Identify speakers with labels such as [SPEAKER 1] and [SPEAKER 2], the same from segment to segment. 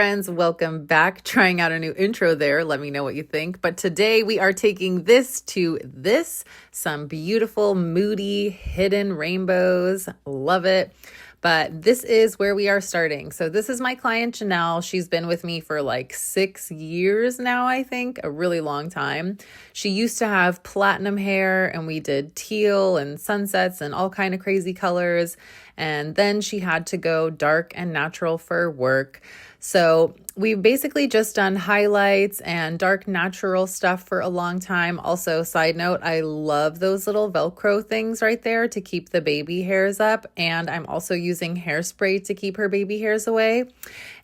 [SPEAKER 1] friends, welcome back. Trying out a new intro there. Let me know what you think. But today we are taking this to this. Some beautiful, moody, hidden rainbows. Love it. But this is where we are starting. So this is my client, Janelle. She's been with me for like 6 years now, I think, a really long time. She used to have platinum hair and we did teal and sunsets and all kind of crazy colors. And then she had to go dark and natural for work. So we've basically just done highlights and dark natural stuff for a long time. Also, side note, I love those little Velcro things right there to keep the baby hairs up. And I'm also using hairspray to keep her baby hairs away.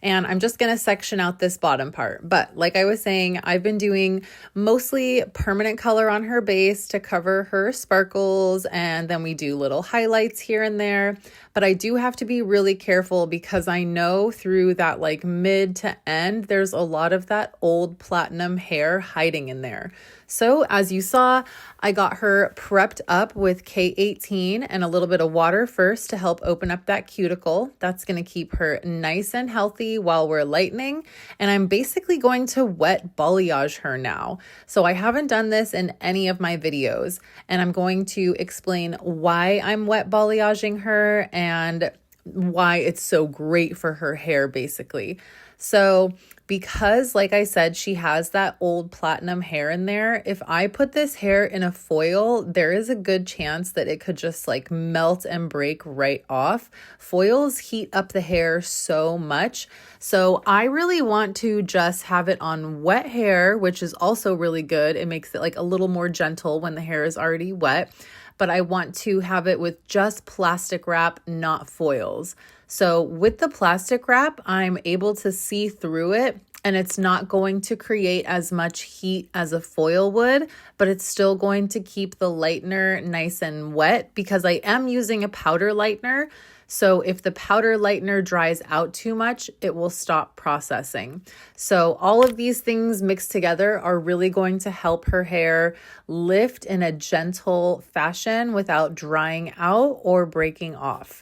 [SPEAKER 1] And I'm just going to section out this bottom part. But like I was saying, I've been doing mostly permanent color on her base to cover her sparkles. And then we do little highlights here and there. But I do have to be really careful because I know through that like mid to end, there's a lot of that old platinum hair hiding in there. So as you saw, I got her prepped up with K18 and a little bit of water first to help open up that cuticle. That's going to keep her nice and healthy while we're lightening. And I'm basically going to wet balayage her now. So I haven't done this in any of my videos, and I'm going to explain why I'm wet balayaging her and why it's so great for her hair basically. So because like I said, she has that old platinum hair in there, if I put this hair in a foil, there is a good chance that it could just like melt and break right off. Foils heat up the hair so much. So I really want to just have it on wet hair, which is also really good. It makes it like a little more gentle when the hair is already wet. But I want to have it with just plastic wrap, not foils. So with the plastic wrap, I'm able to see through it and it's not going to create as much heat as a foil would, but it's still going to keep the lightener nice and wet because I am using a powder lightener. So if the powder lightener dries out too much, it will stop processing. So all of these things mixed together are really going to help her hair lift in a gentle fashion without drying out or breaking off.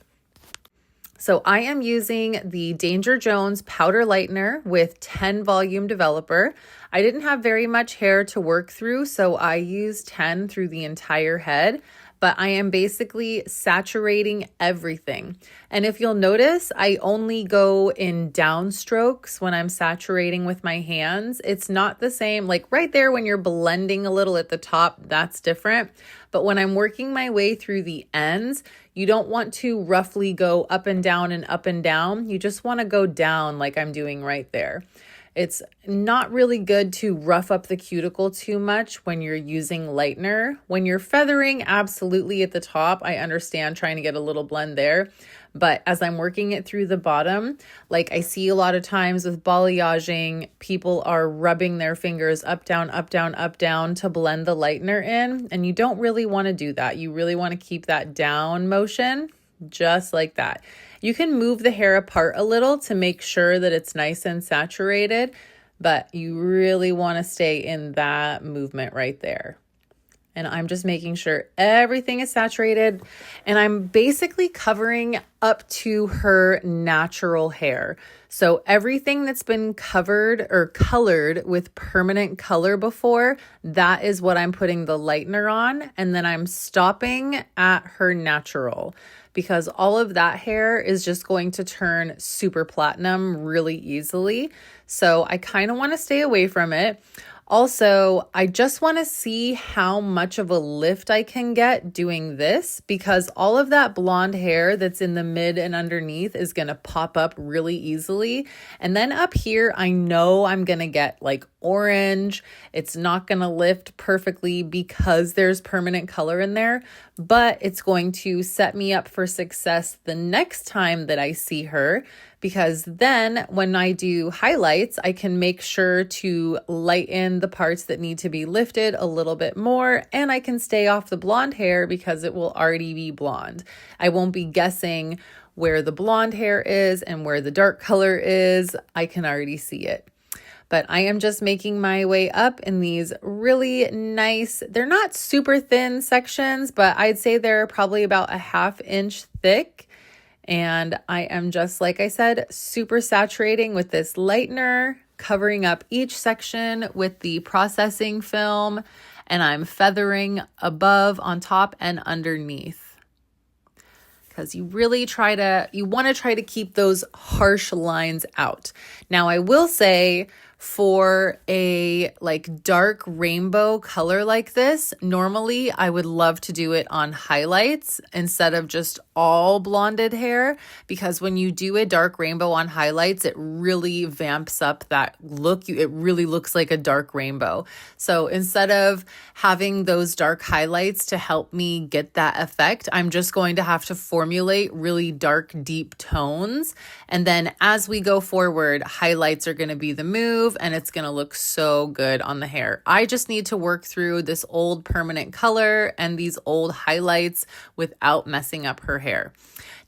[SPEAKER 1] So I am using the Danger Jones powder lightener with 10 volume developer. I didn't have very much hair to work through, so I used 10 through the entire head. But I am basically saturating everything. And if you'll notice, I only go in downstrokes when I'm saturating with my hands. It's not the same, like right there when you're blending a little at the top, that's different. But when I'm working my way through the ends, you don't want to roughly go up and down and up and down. You just want to go down like I'm doing right there. It's not really good to rough up the cuticle too much when you're using lightener. When you're feathering, absolutely at the top, I understand trying to get a little blend there. But as I'm working it through the bottom, like I see a lot of times with balayaging, people are rubbing their fingers up, down, up, down, up, down to blend the lightener in. And you don't really want to do that. You really want to keep that down motion just like that. You can move the hair apart a little to make sure that it's nice and saturated, but you really want to stay in that movement right there. And I'm just making sure everything is saturated, and I'm basically covering up to her natural hair. So everything that's been covered or colored with permanent color before, that is what I'm putting the lightener on. And then I'm stopping at her natural because all of that hair is just going to turn super platinum really easily. So I kind of want to stay away from it. Also, I just want to see how much of a lift I can get doing this because all of that blonde hair that's in the mid and underneath is going to pop up really easily. And then up here, I know I'm going to get like orange. It's not going to lift perfectly because there's permanent color in there, but it's going to set me up for success the next time that I see her. Because then when I do highlights, I can make sure to lighten the parts that need to be lifted a little bit more, and I can stay off the blonde hair because it will already be blonde. I won't be guessing where the blonde hair is and where the dark color is. I can already see it. But I am just making my way up in these really nice, they're not super thin sections, but I'd say they're probably about a 1/2 inch thick. And I am just, like I said, super saturating with this lightener, covering up each section with the processing film, and I'm feathering above, on top, and underneath. Because you want to try to keep those harsh lines out. Now, I will say, for a like dark rainbow color like this, normally I would love to do it on highlights instead of just all blonded hair, because when you do a dark rainbow on highlights, it really vamps up that look. It really looks like a dark rainbow. So instead of having those dark highlights to help me get that effect, I'm just going to have to formulate really dark, deep tones. And then as we go forward, highlights are going to be the move, and it's going to look so good on the hair. I just need to work through this old permanent color and these old highlights without messing up her hair.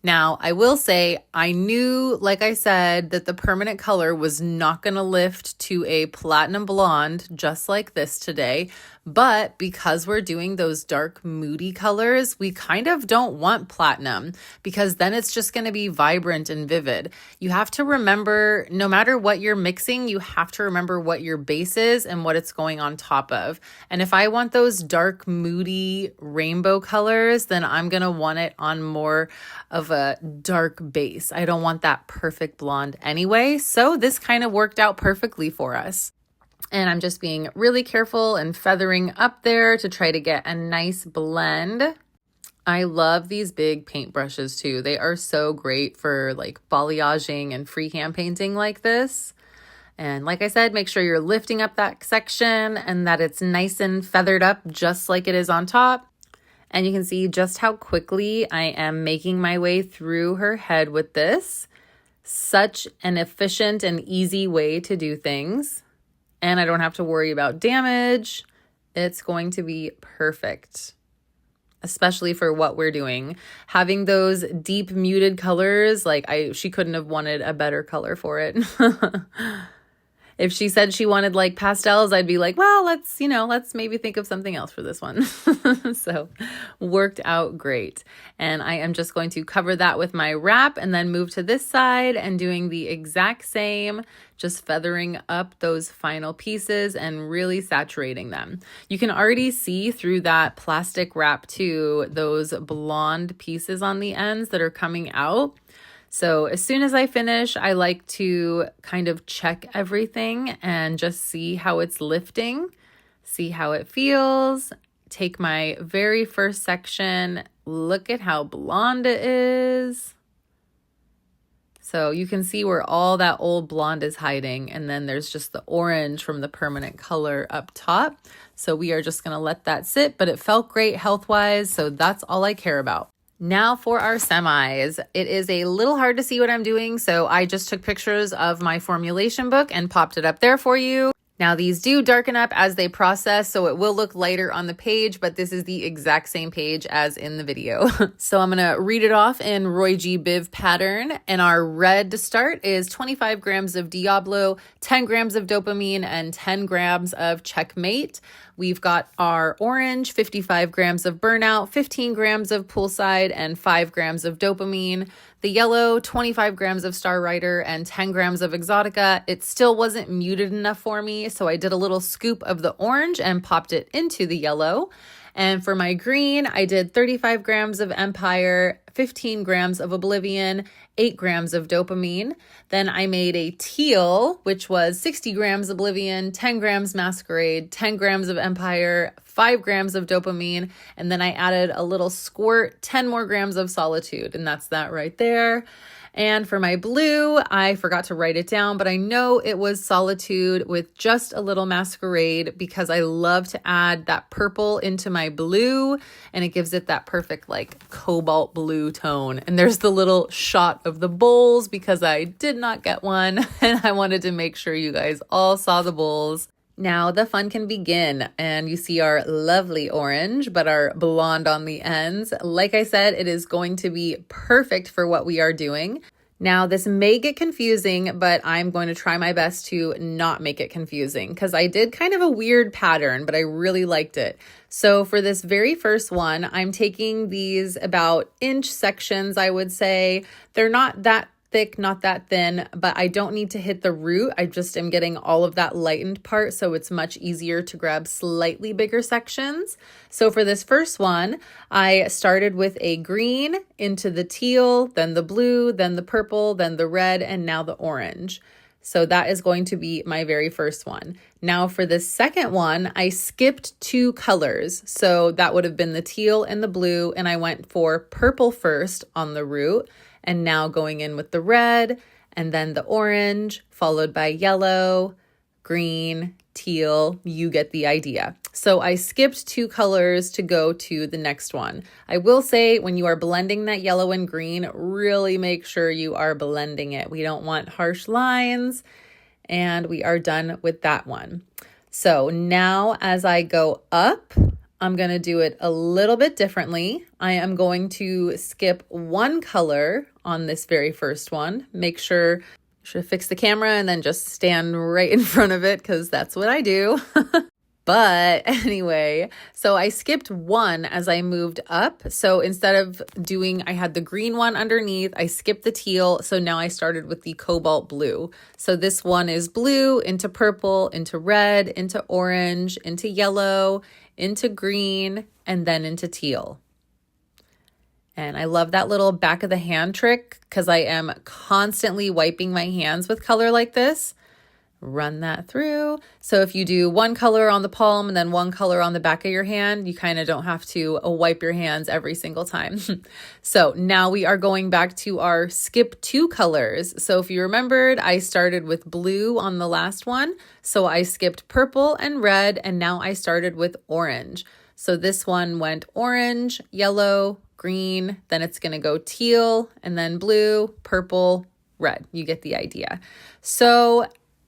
[SPEAKER 1] Now, I will say, I knew, like I said, that the permanent color was not going to lift to a platinum blonde just like this today. But because we're doing those dark, moody colors, we kind of don't want platinum, because then it's just going to be vibrant and vivid. You have to remember, no matter what you're mixing, you have to remember what your base is and what it's going on top of. And if I want those dark, moody rainbow colors, then I'm going to want it on more of a dark base. I don't want that perfect blonde anyway. So this kind of worked out perfectly for us. And I'm just being really careful and feathering up there to try to get a nice blend. I love these big paint brushes too. They are so great for like balayaging and freehand painting like this. And like I said, make sure you're lifting up that section and that it's nice and feathered up just like it is on top. And you can see just how quickly I am making my way through her head with this. Such an efficient and easy way to do things. And I don't have to worry about damage. It's going to be perfect, especially for what we're doing. Having those deep muted colors, she couldn't have wanted a better color for it. If she said she wanted like pastels, I'd be like, well, let's maybe think of something else for this one. So worked out great. And I am just going to cover that with my wrap and then move to this side and doing the exact same, just feathering up those final pieces and really saturating them. You can already see through that plastic wrap too, those blonde pieces on the ends that are coming out. So as soon as I finish, I like to kind of check everything and just see how it's lifting, see how it feels. Take my very first section, look at how blonde it is. So you can see where all that old blonde is hiding, and then there's just the orange from the permanent color up top. So we are just gonna let that sit, but it felt great health-wise, so that's all I care about. Now for our semis. It is a little hard to see what I'm doing, so I just took pictures of my formulation book and popped it up there for you. Now these do darken up as they process, so it will look lighter on the page, but this is the exact same page as in the video. So I'm gonna read it off in Roy G. Biv pattern, and our red to start is 25 grams of Diablo, 10 grams of Dopamine, and 10 grams of Checkmate. We've got our orange, 55 grams of Burnout, 15 grams of Poolside, and 5 grams of Dopamine. The yellow, 25 grams of Starrider, and 10 grams of Exotica. It still wasn't muted enough for me, so I did a little scoop of the orange and popped it into the yellow. And for my green, I did 35 grams of Empire, 15 grams of Oblivion, 8 grams of Dopamine. Then I made a teal, which was 60 grams Oblivion, 10 grams Masquerade, 10 grams of Empire, 5 grams of Dopamine, and then I added a little squirt, 10 more grams of Solitude, and that's that right there. And for my blue, I forgot to write it down, but I know it was Solitude with just a little Masquerade, because I love to add that purple into my blue, and it gives it that perfect like cobalt blue tone. And there's the little shot of the bowls because I did not get one, and I wanted to make sure you guys all saw the bowls. Now the fun can begin, and you see our lovely orange, but our blonde on the ends. Like I said, it is going to be perfect for what we are doing. Now, this may get confusing, but I'm going to try my best to not make it confusing because I did kind of a weird pattern, but I really liked it. So for this very first one, I'm taking these about inch sections, I would say. They're not that thick, not that thin, but I don't need to hit the root. I just am getting all of that lightened part, so it's much easier to grab slightly bigger sections. So for this first one, I started with a green into the teal, then the blue, then the purple, then the red, and now the orange. So that is going to be my very first one. Now for the second one, I skipped 2 colors. So that would have been the teal and the blue, and I went for purple first on the root, and now going in with the red, and then the orange, followed by yellow, green, teal. You get the idea. So I skipped 2 colors to go to the next one. I will say when you are blending that yellow and green, really make sure you are blending it. We don't want harsh lines, and we are done with that one. So now as I go up, I'm going to do it a little bit differently. I am going to skip 1 color on this very first one. Make sure fix the camera and then just stand right in front of it because that's what I do. But anyway, so I skipped 1 as I moved up. So instead of I had the green one underneath, I skipped the teal. So now I started with the cobalt blue. So this one is blue into purple, into red, into orange, into yellow, into green, and then into teal. And I love that little back of the hand trick because I am constantly wiping my hands with color like this. Run that through. So if you do 1 color on the palm and then 1 color on the back of your hand, you kind of don't have to wipe your hands every single time. So now we are going back to our skip 2 colors. So if you remembered, I started with blue on the last one. So I skipped purple and red, and now I started with orange. So this one went orange, yellow, green, then it's going to go teal, and then blue, purple, red. You get the idea. So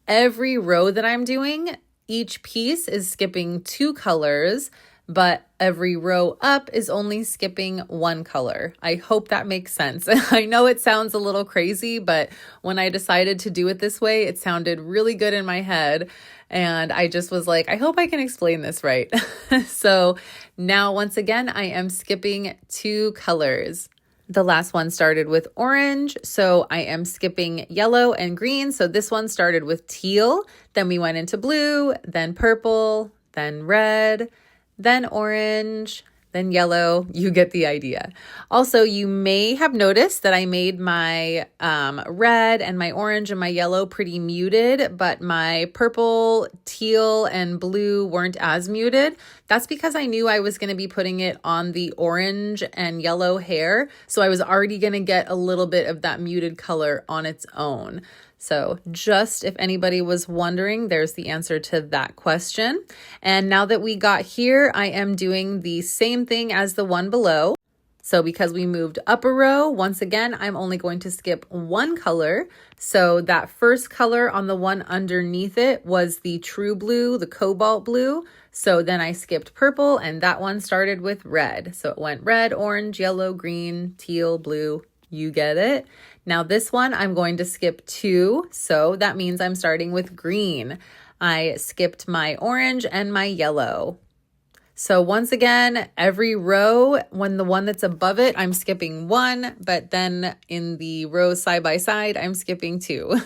[SPEAKER 1] every row that I'm doing, each piece is skipping 2 colors, but every row up is only skipping 1 color. I hope that makes sense. I know it sounds a little crazy, but when I decided to do it this way, it sounded really good in my head. And I just was like, I hope I can explain this right. So now, once again, I am skipping 2 colors. The last one started with orange, so I am skipping yellow and green. So this one started with teal, then we went into blue, then purple, then red, then orange, then yellow. You get the idea. Also, you may have noticed that I made my red and my orange and my yellow pretty muted, but my purple, teal, and blue weren't as muted. That's because I knew I was going to be putting it on the orange and yellow hair, so I was already going to get a little bit of that muted color on its own. So just if anybody was wondering, there's the answer to that question. And now that we got here, I am doing the same thing as the one below. So because we moved up a row, once again, I'm only going to skip 1 color. So that first color on the one underneath it was the true blue, the cobalt blue. So then I skipped purple, and that one started with red. So it went red, orange, yellow, green, teal, blue. You get it. Now this one, I'm going to skip 2. So that means I'm starting with green. I skipped my orange and my yellow. So once again, every row, when the one that's above it, I'm skipping 1, but then in the rows side by side, I'm skipping 2.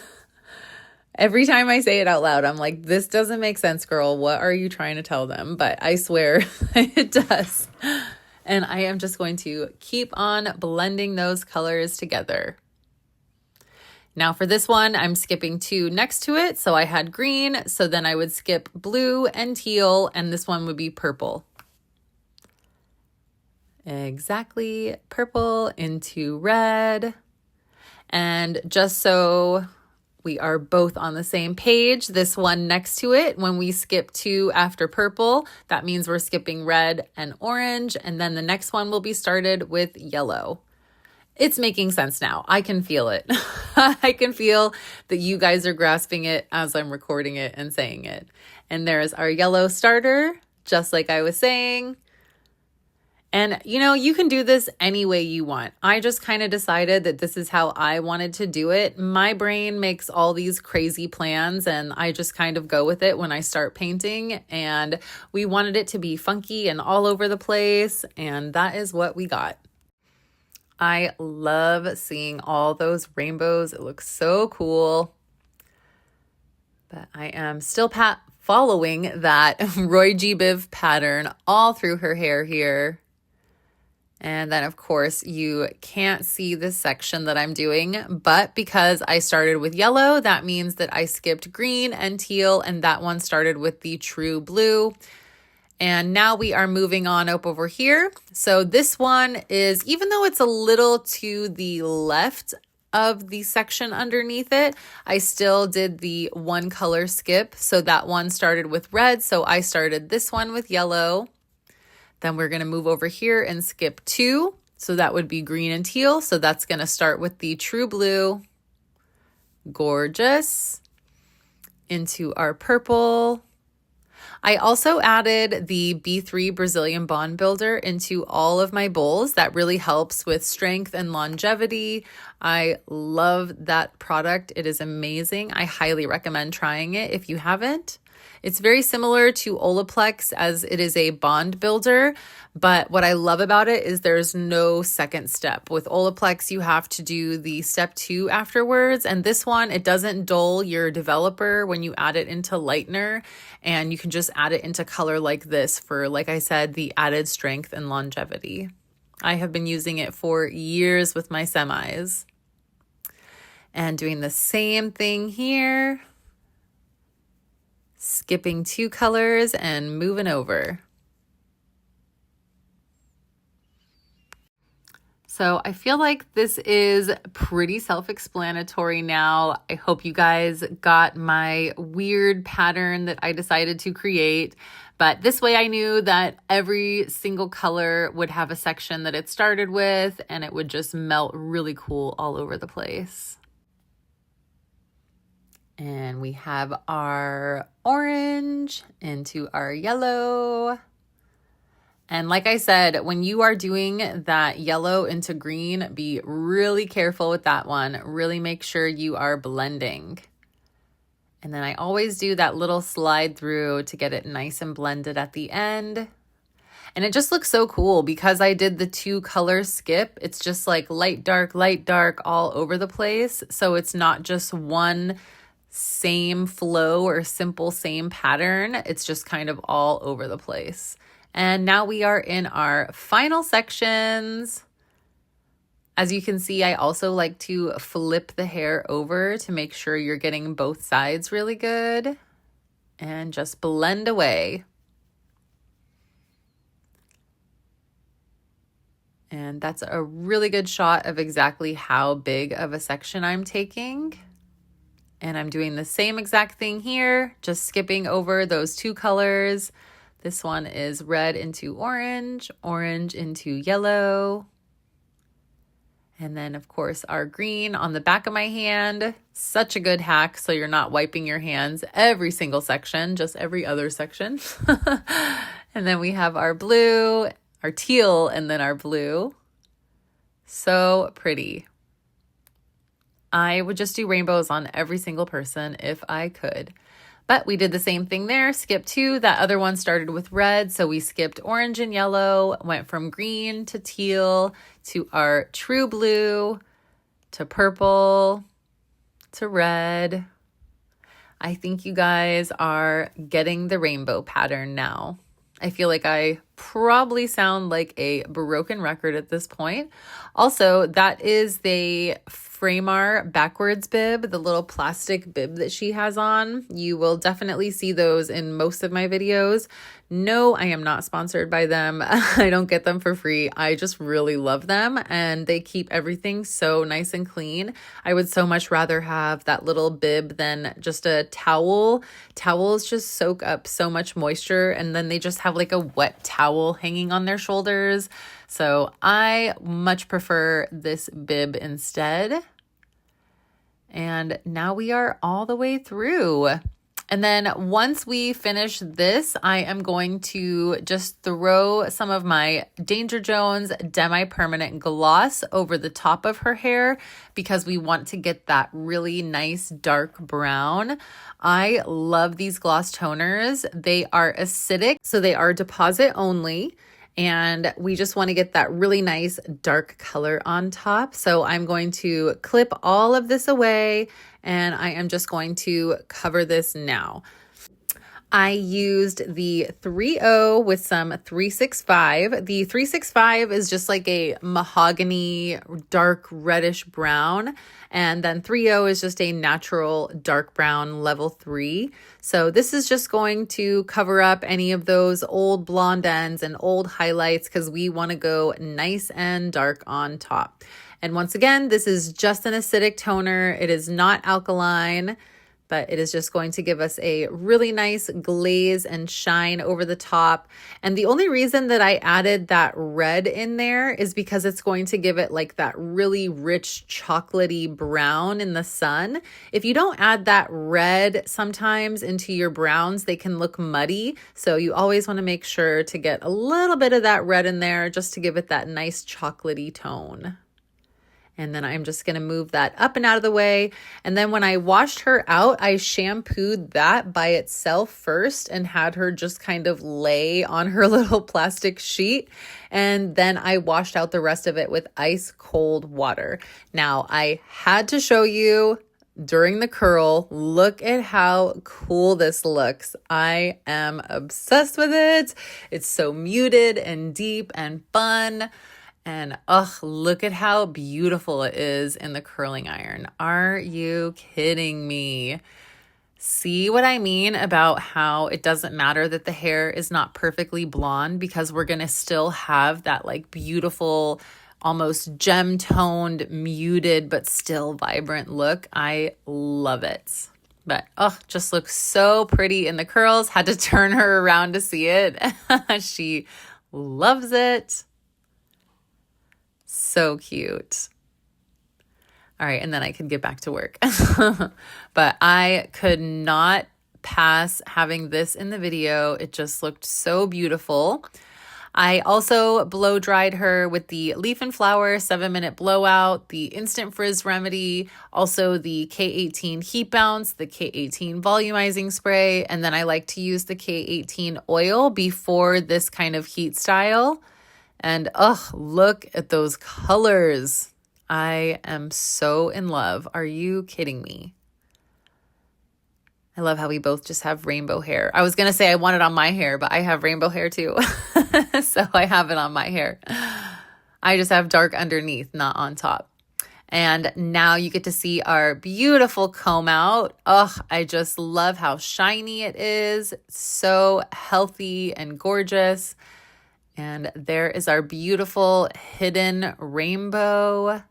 [SPEAKER 1] Every time I say it out loud, I'm like, this doesn't make sense, girl. What are you trying to tell them? But I swear it does. And I am just going to keep on blending those colors together. Now for this one, I'm skipping 2 next to it. So I had green, so then I would skip blue and teal, and this one would be purple. Exactly, purple into red. And just so we are both on the same page, this one next to it, when we skip 2 after purple, that means we're skipping red and orange, and then the next one will be started with yellow. It's making sense now. I can feel it. I can feel that you guys are grasping it as I'm recording it and saying it. And there's our yellow starter, just like I was saying. And you know, you can do this any way you want. I just kind of decided that this is how I wanted to do it. My brain makes all these crazy plans and I just kind of go with it when I start painting. And we wanted it to be funky and all over the place. And that is what we got. I love seeing all those rainbows. It looks so cool. But I am still following that Roy G. Biv pattern all through her hair here. And then, of course, you can't see this section that I'm doing, but because I started with yellow, that means that I skipped green and teal, and that one started with the true blue. And now we are moving on up over here. So this one is, even though it's a little to the left of the section underneath it, I still did the one color skip. So that one started with red, so I started this one with yellow. Then we're going to move over here and skip 2. So that would be green and teal. So that's going to start with the true blue. Gorgeous. Into our purple. I also added the B3 Brazilian Bond Builder into all of my bowls. That really helps with strength and longevity. I love that product. It is amazing. I highly recommend trying it if you haven't. It's very similar to Olaplex as it is a bond builder, but what I love about it is there's no second step. With Olaplex, you have to do the step 2 afterwards, and this one, it doesn't dull your developer when you add it into lightener, and you can just add it into color like this for, like I said, the added strength and longevity. I have been using it for years with my semis. And doing the same thing here. Skipping 2 colors and moving over. So I feel like this is pretty self-explanatory now. I hope you guys got my weird pattern that I decided to create. But this way I knew that every single color would have a section that it started with and it would just melt really cool all over the place. And we have our orange into our yellow. And like I said, when you are doing that yellow into green, be really careful with that one. Really make sure you are blending. And then I always do that little slide through to get it nice and blended at the end. And it just looks so cool because I did the 2 color skip. It's just like light, dark all over the place. So it's not just one same flow or simple same pattern. It's just kind of all over the place. And now we are in our final sections. As you can see, I also like to flip the hair over to make sure you're getting both sides really good and just blend away. And that's a really good shot of exactly how big of a section I'm taking. And I'm doing the same exact thing here, just skipping over those 2 colors. This one is red into orange, orange into yellow. And then, of course, our green on the back of my hand. Such a good hack, so you're not wiping your hands every single section, just every other section. And then we have our blue, our teal, and then our blue. So pretty. I would just do rainbows on every single person if I could. But we did the same thing there, skip 2. That other one started with red, so we skipped orange and yellow, went from green to teal to our true blue to purple to red. I think you guys are getting the rainbow pattern now. I feel like I probably sound like a broken record at this point. Also, that is the Framar backwards bib, the little plastic bib that she has on. You will definitely see those in most of my videos. No, I am not sponsored by them. I don't get them for free. I just really love them and they keep everything so nice and clean. I would so much rather have that little bib than just a towel. Towels just soak up so much moisture and then they just have like a wet towel hanging on their shoulders. So I much prefer this bib instead. And now we are all the way through. And then once we finish this, I am going to just throw some of my Danger Jones Demi-Permanent Gloss over the top of her hair because we want to get that really nice dark brown. I love these gloss toners. They are acidic, so they are deposit only. And we just want to get that really nice dark color on top. So I'm going to clip all of this away and I am just going to cover this now. I used the 3.0 with some 365. The 365 is just like a mahogany, dark reddish brown. And then 3.0 is just a natural dark brown level 3. So this is just going to cover up any of those old blonde ends and old highlights because we want to go nice and dark on top. And once again, this is just an acidic toner. It is not alkaline, but it is just going to give us a really nice glaze and shine over the top. And the only reason that I added that red in there is because it's going to give it like that really rich chocolatey brown in the sun. If you don't add that red sometimes into your browns, they can look muddy. So you always want to make sure to get a little bit of that red in there just to give it that nice chocolatey tone. And then I'm just going to move that up and out of the way. And then when I washed her out, I shampooed that by itself first and had her just kind of lay on her little plastic sheet. And then I washed out the rest of it with ice cold water. Now, I had to show you during the curl, look at how cool this looks. I am obsessed with it. It's so muted and deep and fun. And look at how beautiful it is in the curling iron. Are you kidding me? See what I mean about how it doesn't matter that the hair is not perfectly blonde because we're going to still have that like beautiful, almost gem toned, muted, but still vibrant look. I love it. But just looks so pretty in the curls. Had to turn her around to see it. She loves it. So cute. All right, and then I could get back to work. But I could not pass having this in the video. It just looked so beautiful. I also blow dried her with the Leaf and Flower 7-minute blowout, the Instant Frizz Remedy, also the K18 Heat Bounce, the K18 Volumizing Spray, and then I like to use the K18 oil before this kind of heat style. And look at those colors. I am so in love. Are you kidding me? I love how we both just have rainbow hair. I was going to say I want it on my hair, but I have rainbow hair too. So I have it on my hair. I just have dark underneath, not on top. And now you get to see our beautiful comb out. I just love how shiny it is. So healthy and gorgeous. And there is our beautiful hidden rainbow.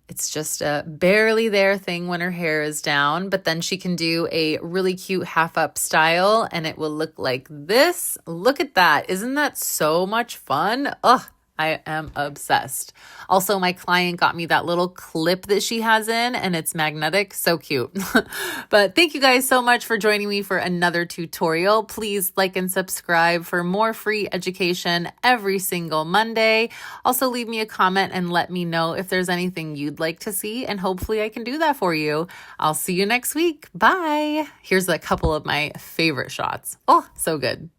[SPEAKER 1] It's just a barely there thing when her hair is down, but then she can do a really cute half up style and it will look like this. Look at that. Isn't that so much fun? I am obsessed. Also, my client got me that little clip that she has in and it's magnetic. So cute. But thank you guys so much for joining me for another tutorial. Please like and subscribe for more free education every single Monday. Also, leave me a comment and let me know if there's anything you'd like to see and hopefully I can do that for you. I'll see you next week. Bye. Here's a couple of my favorite shots. So good.